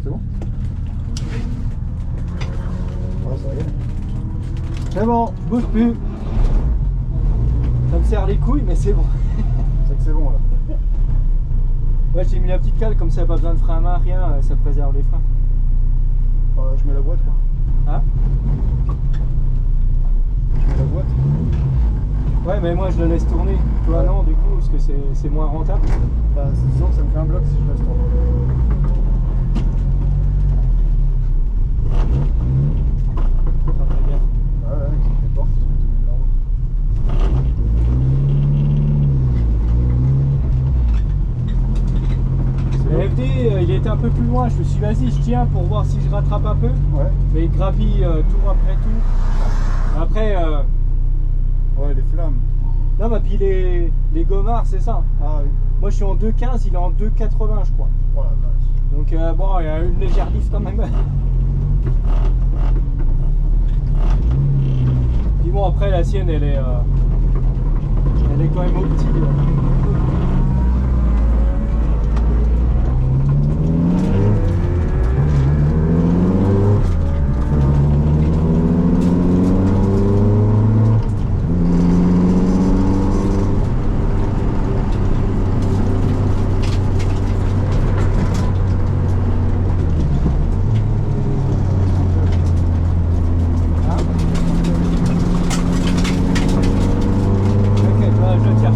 C'est bon? Ouais, ça y est. C'est bon, je bouge plus. Ça me serre les couilles, mais c'est bon. C'est que c'est bon là. Ouais, j'ai mis la petite cale, comme ça, pas besoin de frein à main, rien, ça préserve les freins. Je mets la boîte quoi. Hein? Je mets la boîte. Ouais, mais moi je le laisse tourner. Toi Ouais. non, du coup, parce que c'est moins rentable. Bah, disons que ça me fait un bloc si je laisse tourner. Attends, fais gaffe. Ouais, avec les portes, ils sont tenus de la route. Le FD, il était un peu plus loin. Je me suis dit, vas-y, je tiens pour voir si je rattrape un peu. Ouais. Mais il gravit tour après tour. Après, Ouais, les flammes. non, bah, puis les gommards, c'est ça. Ah oui. Moi je suis en 2,15, il est en 2,80, je crois. Oh la vache. Donc, bon, il y a une légère diff quand même. Puis bon, après, la sienne, elle est quand même au petit. Ok, je le tiens.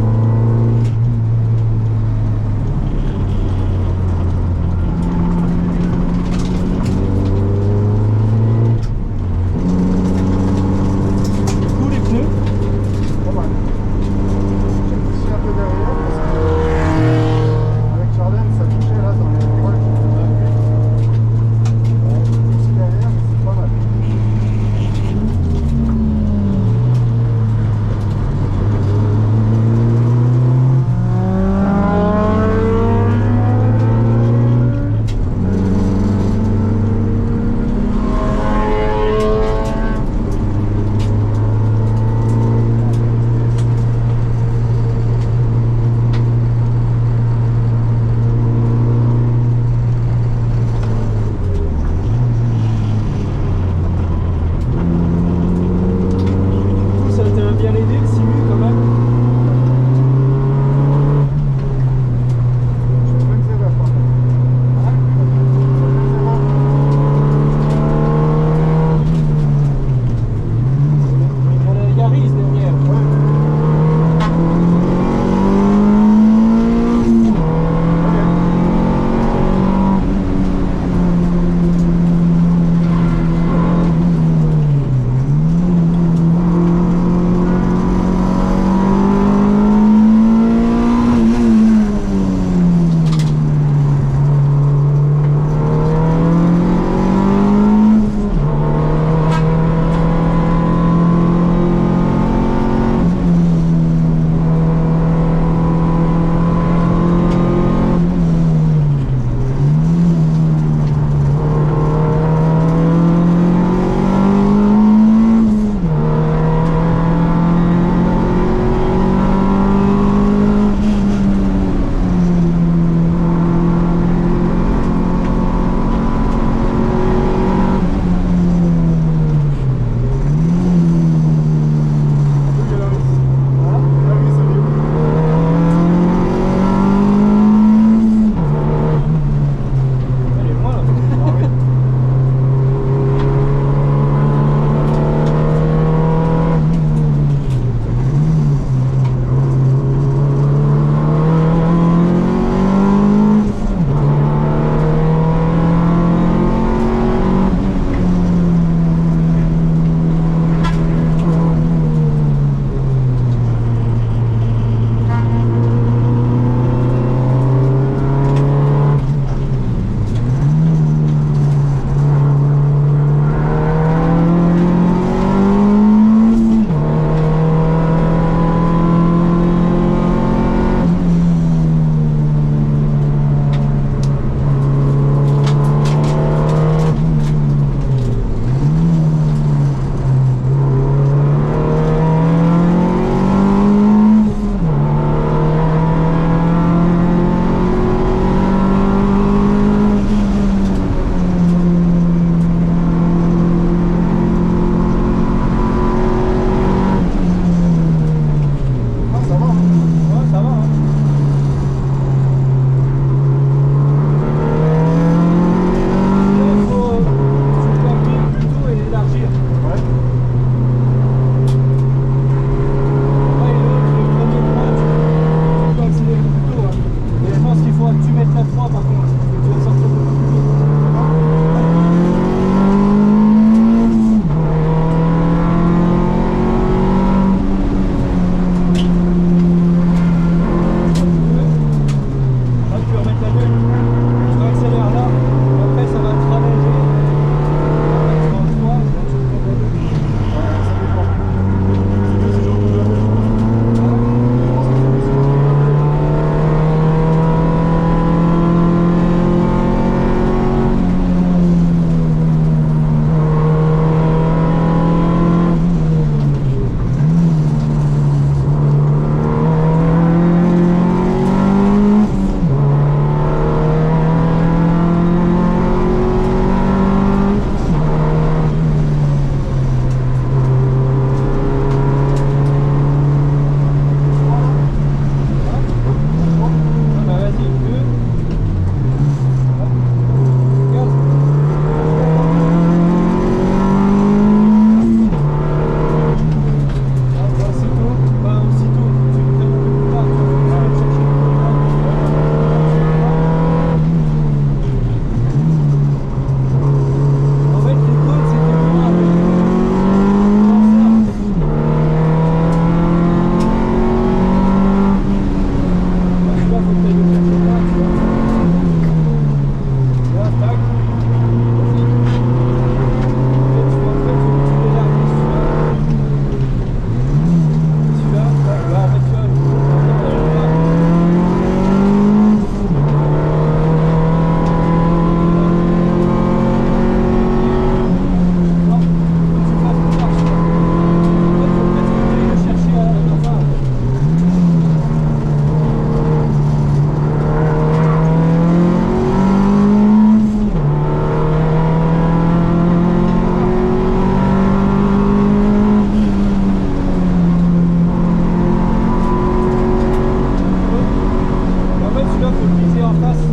face.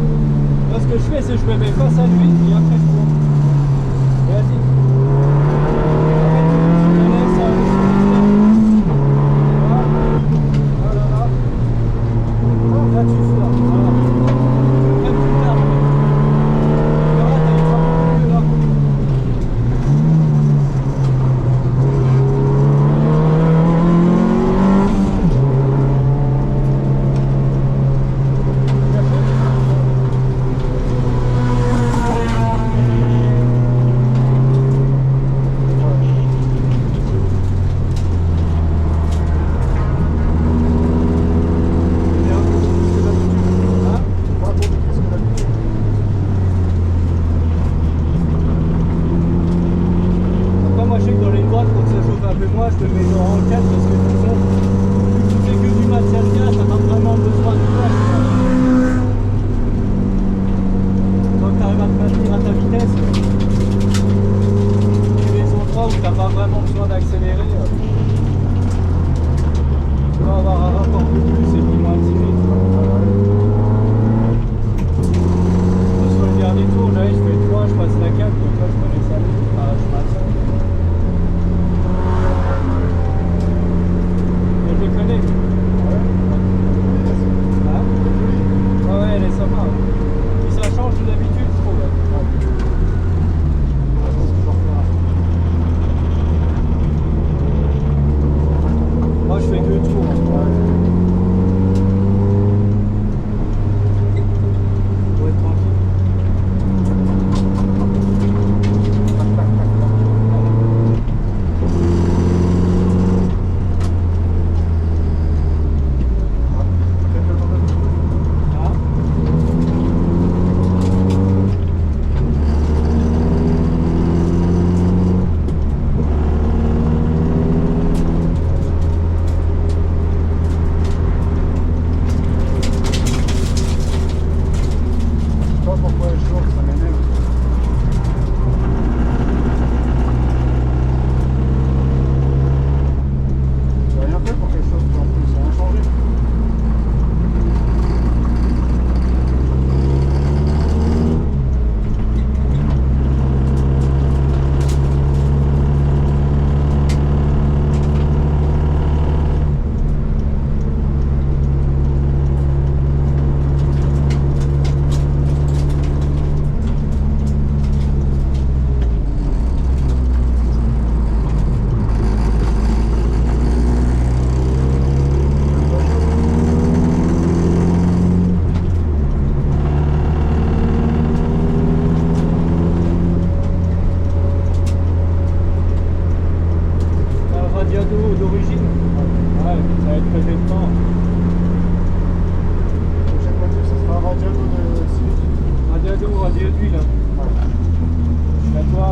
Moi, ce que je fais, c'est que je me mets face à lui et après je tourne. Et vas-y. Après, tu me laisses le système. Voilà. Là. Là, tu sors. Voilà. Même plus tard. Là, t'as une frappe beaucoup mieux là. Moi je te mets en 4 parce que de toute façon, vu que tu fais que du matière gaz, t'as pas vraiment besoin de toi. Quand tu arrives à te maintenir à ta vitesse, il y a des endroits où t'as pas vraiment besoin d'accélérer. Tu vas avoir un rapport de plus et puis moins tiré. Sur le dernier tour, là je fais 3, je passe la 4, donc là je connais ça. Je passe. Je les connais. Ouais, elle est sympa. Et ça change de d'habitude, je trouve. Moi, je fais 2 tours. Pour être tranquille. D'origine. Ouais, ça va être très longtemps. La prochaine voiture, ça sera un radiado de Civic. Radiado ou radio d'huile. Ouais. Je suis à toi.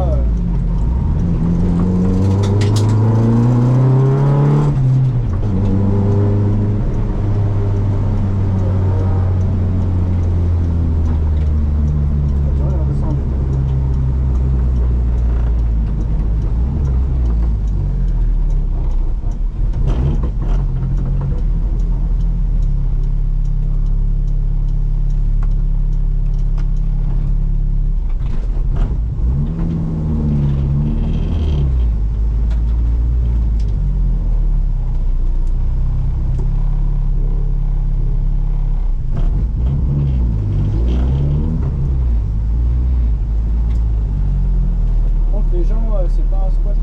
Les gens, c'est pas un squat.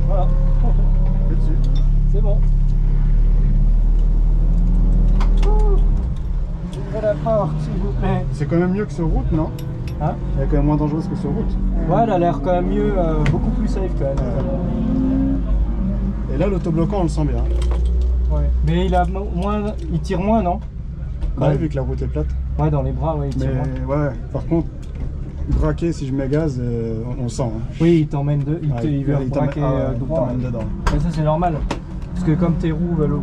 Voilà. C'est bon. Ouvrez la porte, s'il vous plaît. C'est quand même mieux que sur route, non? Hein? Elle est quand même moins dangereuse que sur route. Ouais, elle a l'air quand même mieux, beaucoup plus safe quand même. Et là, l'autobloquant, on le sent bien. Ouais. Mais il tire moins, non? Ouais, vu que la route est plate. Ouais, dans les bras, ouais, il tire moins. Mais ouais, par contre, braquer, si je mets gaz, on le sent. Hein. Oui, il t'emmène il veut il braquer t'emmène droit. dedans. Mais ça, c'est normal. Parce que comme tes roues veulent